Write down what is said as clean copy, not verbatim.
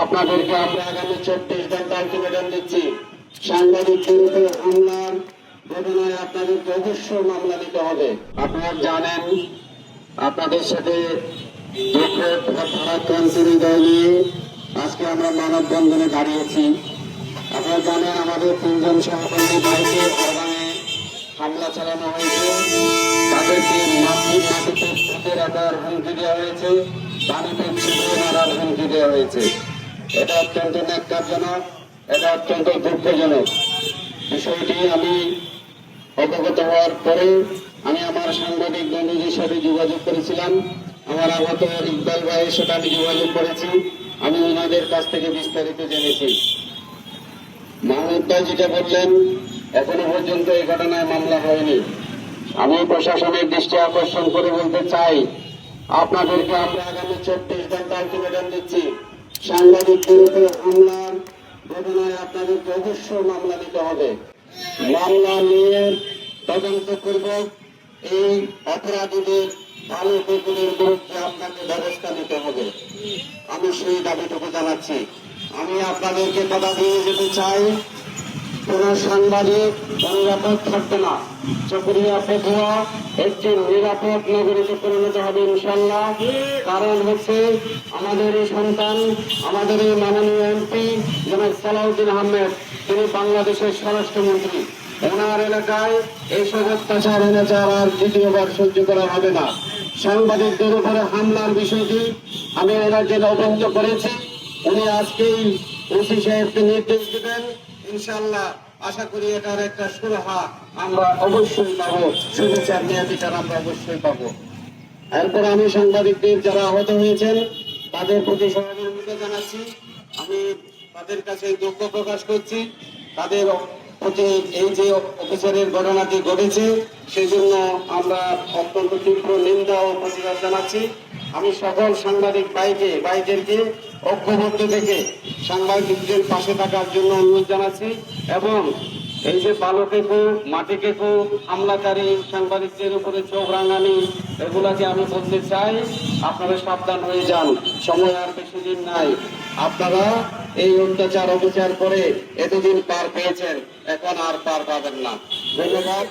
আপনাদেরকে আমরা আগামী 24 ঘন্টা আলটিমেটাম দিচ্ছি। সাংবাদিকদের উপর হামলার ঘটনায় আপনাদেরকে অবশ্যই মামলা নিতে হবে। আপনারা জানেন, আপনাদের সাথে ভারাক্রান্তির হৃদয় নিয়ে আজকে আমরা মানববন্ধনে দাঁড়িয়েছি। আপনারা জানেন, আমাদের 3 জন সহকর্মী ভাইকে অর্গানে হামলা চালানো হয়েছে। তাদেরকে মাটিতে পুঁতে রাখার হুমকি দেওয়া হয়েছে, পানিতে ছিটিয়ে মারার হুমকি দেওয়া হয়েছে। এটা অত্যন্ত ন্যাক্কারজনক, এটা অত্যন্ত দুঃখজনক। বিষয়টি আমি অবগত হওয়ার পরে আমি আমার সাংবাদিক বন্ধুদের সাথে যোগাযোগ করেছিলাম। আমার আহত ইকবাল ভাইয়ের সাথে আমি যোগাযোগ করেছি। আমি ওনাদের কাছ থেকে বিস্তারিত জেনেছি। মাহমুদ ভাই যেটা বললেন, এখনো পর্যন্ত এই ঘটনায় মামলা হয়নি। আমি প্রশাসনের দৃষ্টি আকর্ষণ করে বলতে চাই, আপনাদেরকে আমরা আগামী 24 ঘন্টা আলটিমেটাম দিচ্ছি। সাংবাদিকদের উপর হামলার ঘটনায় আপনাদেরকে অবশ্যই মামলা নিতে হবে। মামলা নিয়ে তদন্ত করব। এই অপরাধীদের ভালো কুকুরের বিরুদ্ধে আপনাকে ব্যবস্থা নিতে হবে। আমি সেই দাবিটুকু জানাচ্ছি। আমি আপনাদেরকে কথা দিয়ে যেতে চাই, কোন সাংবাদিক অনিরাপদ থাকবে না। চকরিয়া পেটুয়া একটি নিরাপদ নগরীতে পরিণত হবে ইনশাল্লাহ। কারণ হচ্ছে, আমাদের এই সন্তান, আমাদের এই মাননীয় এমপি জনাব সালাউদ্দিন আহমেদ, তিনি বাংলাদেশের স্বরাষ্ট্রমন্ত্রী। ওনার এলাকায় এইসব অত্যাচার অনাচার আর দ্বিতীয়বার সহ্য করা হবে না। সাংবাদিকদের উপরে হামলার বিষয়টি আমি ওনার জন্য অবহিত করেছি। উনি আজকেই ওসি সাহেবকে নির্দেশ দেবেন। ইনশাল্লাহ আশা করি এটার একটা সুরাহা আমরা অবশ্যই পাবো, সুবিচার ন্যায়াধিকার আমরা অবশ্যই পাবো। এরপর আমি সাংবাদিকদের যারা আহত হয়েছেন তাদের প্রতি সহযোগিতা জানাচ্ছি। আমি তাদের কাছে দুঃখ প্রকাশ করছি। তাদের প্রতি এই যে অফিসারের ঘটনাটি ঘটেছে, সেই জন্য আমরা অত্যন্ত তীব্র নিন্দা ও প্রতিবাদ জানাচ্ছি। আমি সকল সাংবাদিক ভাইদেরকে ঐক্যবদ্ধ থেকে সাংবাদিকদের পাশে থাকার জন্য অনুরোধ জানাচ্ছি। এবং এই যে বালকেকু মাটিকেকু হামলাকারী সাংবাদিকদের উপরে চোখ রাঙানি, এগুলাকে আমি বলতে চাই, আপনারা সাবধান হয়ে যান। সময় আর বেশি দিন নাই। আপনারা এই অত্যাচার অবিচার করে এতদিন পার পেয়েছেন, এখন আর পার পাবেন না। ধন্যবাদ।